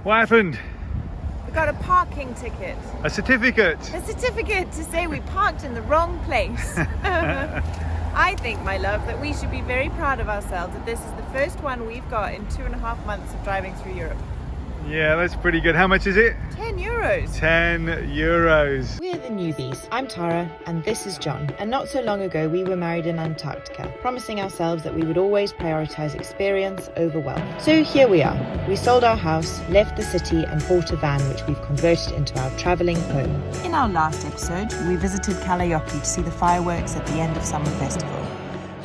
What happened? We got a parking ticket. A certificate. A certificate to say we parked in the wrong place. I think, my love, that we should be very proud of ourselves that this is the first one we've got in 2.5 months of driving through Europe. Yeah, that's pretty good. How much is it? 10 euros. 10 euros. We're the newbies. I'm Tara and this is John. And not so long ago we were married in Antarctica, promising ourselves that we would always prioritise experience over wealth. So here we are. We sold our house, left the city and bought a van which we've converted into our travelling home. In our last episode, we visited Kalajoki to see the fireworks at the end of summer festival.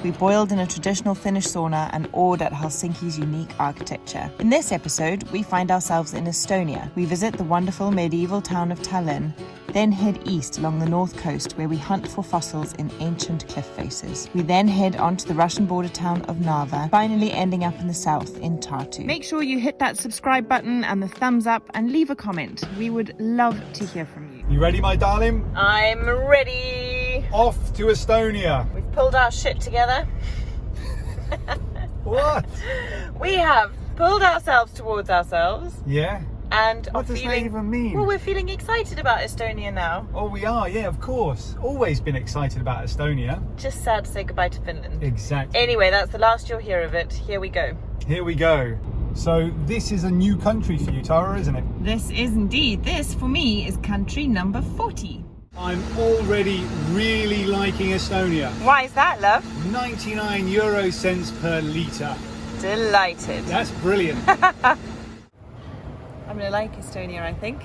We boiled in a traditional Finnish sauna and awed at Helsinki's unique architecture. In this episode, we find ourselves in Estonia. We visit the wonderful medieval town of Tallinn, then head east along the north coast where we hunt for fossils in ancient cliff faces. We then head on to the Russian border town of Narva, finally ending up in the south in Tartu. Make sure you hit that subscribe button and the thumbs up and leave a comment. We would love to hear from you. You ready, my darling? I'm ready. Off to Estonia. We've pulled our shit together. What? We have pulled ourselves towards ourselves Yeah? and What are does feeling, that even mean? well, we're feeling excited about Estonia now. Oh, we are, yeah, of course. Always been excited about Estonia. Just sad to say goodbye to Finland. Exactly. Anyway, that's the last you'll hear of it. Here we go. Here we go. So this is a new country for you, Tara, isn't it? This is indeed. This, for me, is country number 40. I'm already really liking Estonia. Why is that, love? 99 euro cents per litre. Delighted. That's brilliant. I'm going to like Estonia, I think.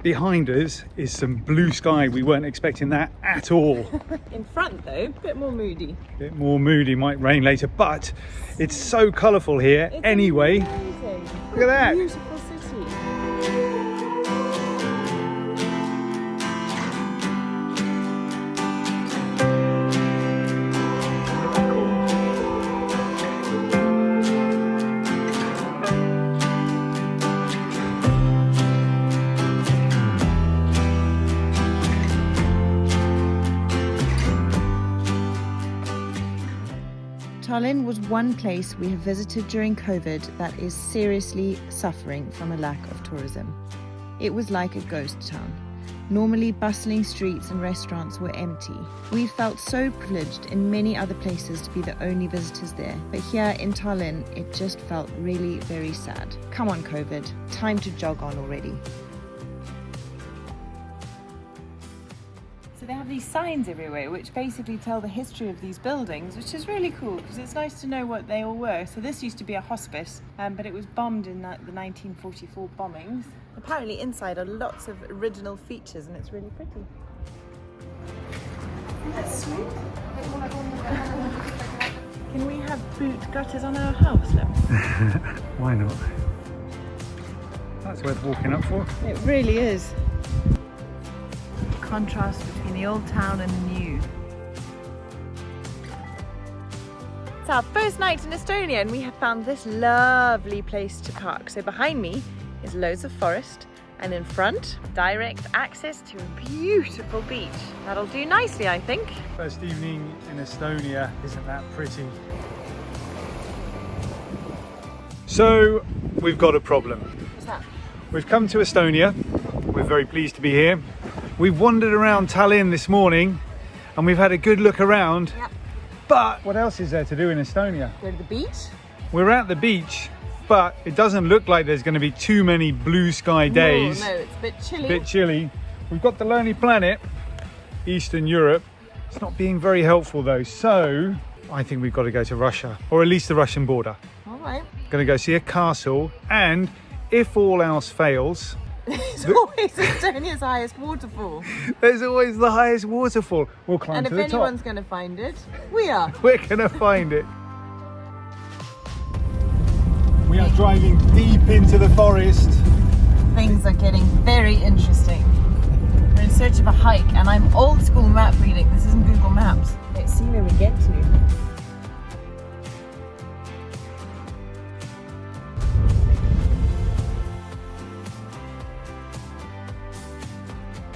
Behind us is some blue sky. We weren't expecting that at all. In front, though, a bit more moody. A bit more moody, might rain later, but it's so colourful here. It's anyway, amazing. Look at that. Beautiful city. Tallinn was one place we have visited during COVID that is seriously suffering from a lack of tourism. It was like a ghost town. Normally bustling streets and restaurants were empty. We felt so privileged in many other places to be the only visitors there, but here in Tallinn it just felt really very sad. Come on COVID, time to jog on already. So they have these signs everywhere which basically tell the history of these buildings, which is really cool because it's nice to know what they all were. So this used to be a hospice, but it was bombed in the 1944 bombings. Apparently inside are lots of original features and it's really pretty. Isn't that sweet? Can we have boot gutters on our house, love? why not? That's worth walking up for. It really is. Contrast between the old town and the new. It's our first night in Estonia and we have found this lovely place to park. So behind me is loads of forest and in front, direct access to a beautiful beach. That'll do nicely, I think. First evening in Estonia, isn't that pretty? So, we've got a problem. What's that? We've come to Estonia. We're very pleased to be here. We've wandered around Tallinn this morning and we've had a good look around. Yep. But what else is there to do in Estonia? Go to the beach? We're at the beach, but it doesn't look like there's going to be too many blue sky days. No, it's a bit chilly. Bit chilly. We've got the Lonely Planet, Eastern Europe. It's not being very helpful though. So I think we've got to go to Russia, or at least the Russian border. All right. Going to go see a castle, and if all else fails, It's always Estonia's highest waterfall. there's always the highest waterfall. We'll climb And to if the top. anyone's going to find it, we are. We're going to find it. We are driving deep into the forest. Things are getting very interesting. We're in search of a hike and I'm old school map reading. This isn't Google Maps. Let's see where we get to.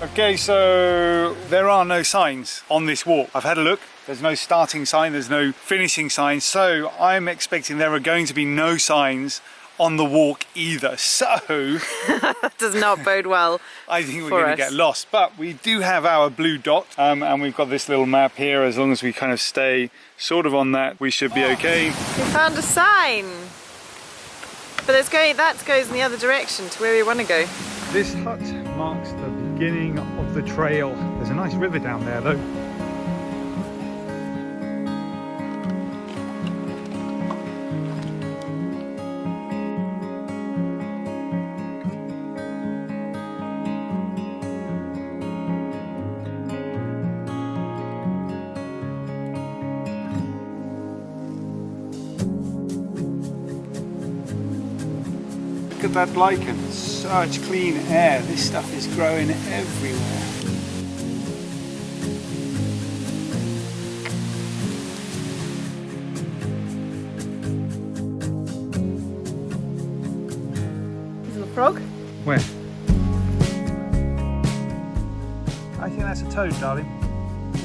Okay, so there are no signs on this walk. I've had a look. There's no starting sign, there's no finishing sign. So I'm expecting there are going to be no signs on the walk either. So That does not bode well. I think we're for going us. to get lost, but we do have our blue dot, and we've got this little map here. As long as we kind of stay sort of on that, we should be okay. We found a sign, but that goes in the other direction to where we want to go. This hut marks the beginning of the trail. There's a nice river down there though. Look at that lichen, such clean air. This stuff is growing everywhere. Is it a frog? Where? I think that's a toad, darling.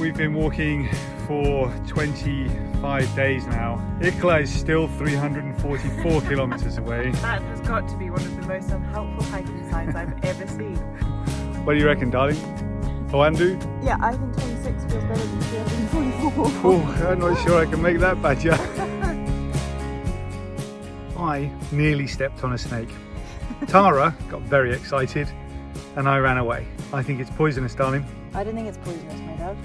We've been walking for 25 days now. Ikla is still 344 kilometers away. That has got to be one of the most unhelpful hiking signs I've ever seen. What do you reckon, darling? Oandu? Yeah, I think 26 feels better than 344. Oh, I'm not sure I can make that badger. I nearly stepped on a snake. Tara got very excited and I ran away. I think it's poisonous, darling. I don't think it's poisonous, my dog.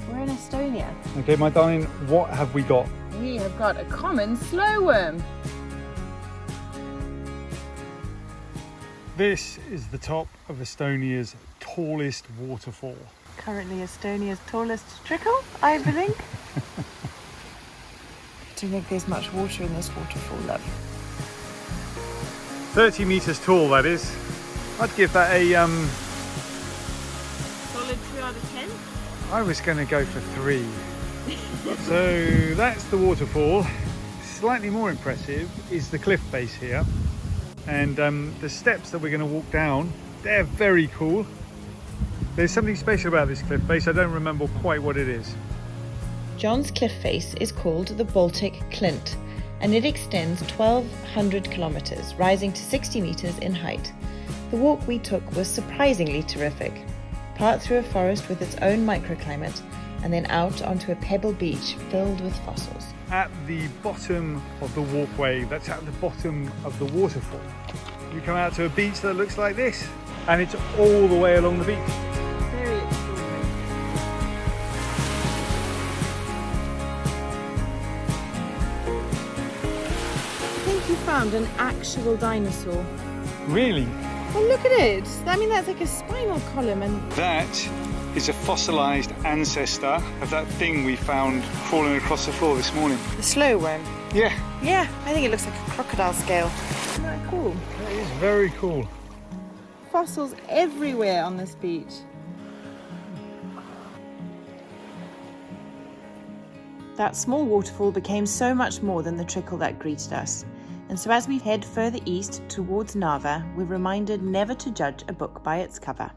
We're in Estonia. Okay, my darling, what have we got? We have got a common slow worm. This is the top of Estonia's tallest waterfall. Currently Estonia's tallest trickle, I believe. Do you think there's much water in this waterfall, love? 30 meters tall, that is. I'd give that a Solid 2 out of 10? I was going to go for 3. So that's the waterfall. Slightly more impressive is the cliff base here. And the steps that we're going to walk down, they're very cool. There's something special about this cliff base. I don't remember quite what it is. John's cliff face is called the Baltic Clint, and it extends 1,200 kilometers, rising to 60 meters in height. The walk we took was surprisingly terrific. Part through a forest with its own microclimate, and then out onto a pebble beach filled with fossils. At the bottom of the walkway, that's at the bottom of the waterfall, you come out to a beach that looks like this, and it's all the way along the beach. Very extraordinary. I think you found an actual dinosaur. Really? Well, look at it. I mean, that's like a spinal column, and That is a fossilized ancestor of that thing we found crawling across the floor this morning. the slow worm. Yeah, Yeah, I think it looks like a crocodile scale. Isn't that cool? that is very cool. Fossils everywhere on this beach. That small waterfall became so much more than the trickle that greeted us. And so as we head further east towards Narva, we're reminded never to judge a book by its cover.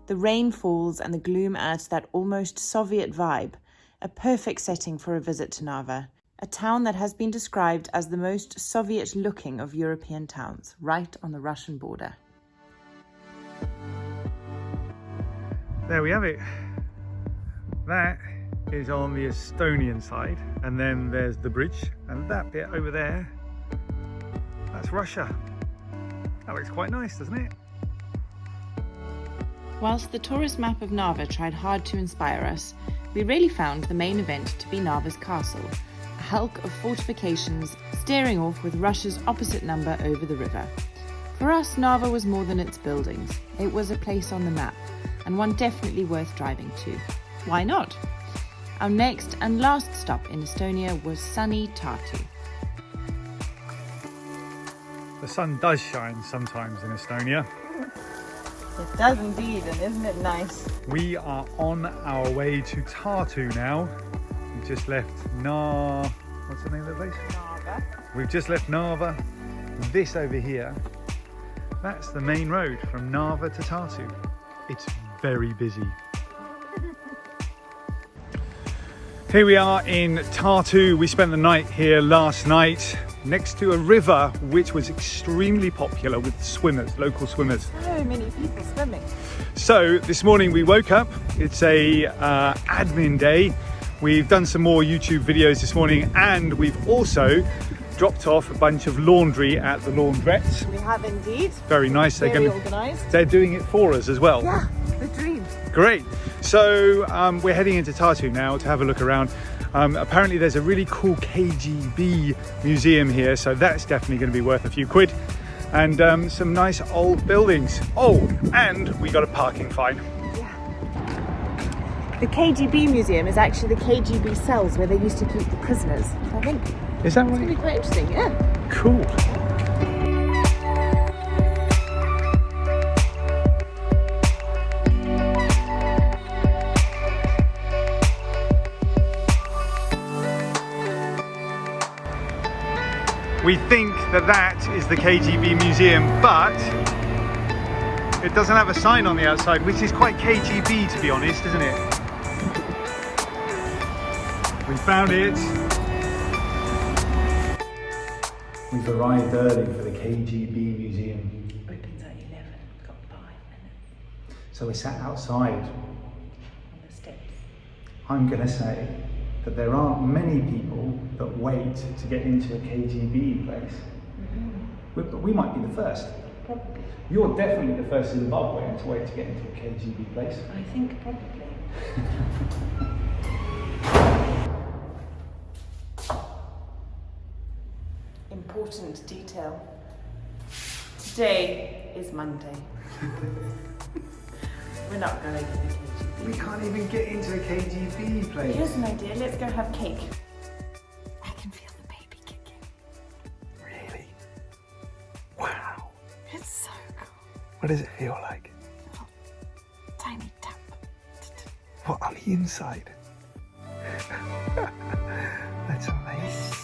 The rain falls and the gloom adds that almost Soviet vibe, a perfect setting for a visit to Narva, a town that has been described as the most Soviet-looking of European towns, right on the Russian border. There we have it. That is on the Estonian side, and then there's the bridge, and that bit over there, that's Russia. That looks quite nice, doesn't it? Whilst the tourist map of Narva tried hard to inspire us, we really found the main event to be Narva's castle, a hulk of fortifications staring off with Russia's opposite number over the river. For us, Narva was more than its buildings. It was a place on the map, and one definitely worth driving to. Why not? Our next and last stop in Estonia was sunny Tartu. The sun does shine sometimes in Estonia. It does indeed, and isn't it nice? We are on our way to Tartu now. We've just left what's the name of the place? Narva. We've just left Narva. This over here, that's the main road from Narva to Tartu. It's very busy. Here we are in Tartu. We spent the night here last night. next to a river which was extremely popular with swimmers, local swimmers. So many people swimming. So this morning we woke up, it's a admin day. We've done some more YouTube videos this morning, and we've also dropped off a bunch of laundry at the laundrettes. We have indeed. Very nice. Very organised. They're doing it for us as well. Yeah, the dream. Great. So we're heading into Tartu now to have a look around. Apparently there's a really cool Kgb Museum here, so that's definitely going to be worth a few quid. And some nice old buildings. Oh, and we got a parking fine. The Kgb Museum is actually the KGB cells where they used to keep the prisoners. I think Is that it's right? really quite interesting, yeah. Cool. We think that that is the Kgb Museum, but it doesn't have a sign on the outside, which is quite KGB, to be honest, isn't it? We found it. We've arrived early for the Kgb Museum. Opens at 11, got 5 minutes So we sat outside. on the steps. I'm going to say that there aren't many people that wait to get into a KGB place. But we might be the first. Probably. You're definitely the first Zimbabwean to wait to get into a KGB place. I think probably. Important detail. Today is Monday. We're not going to the KGB. We can't even get into a KGB place. Here's an idea, let's go have cake. I can feel the baby kicking. Really? Wow. It's so cool. What does it feel like? Tiny tap. What, on the inside? That's amazing.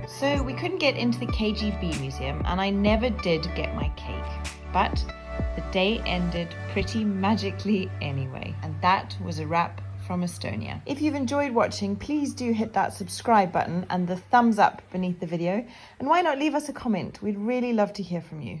So we couldn't get into the KGB Museum, and I never did get my cake. But the day ended pretty magically anyway. And that was a wrap from Estonia. If you've enjoyed watching, please do hit that subscribe button and the thumbs up beneath the video. And why not leave us a comment? We'd really love to hear from you.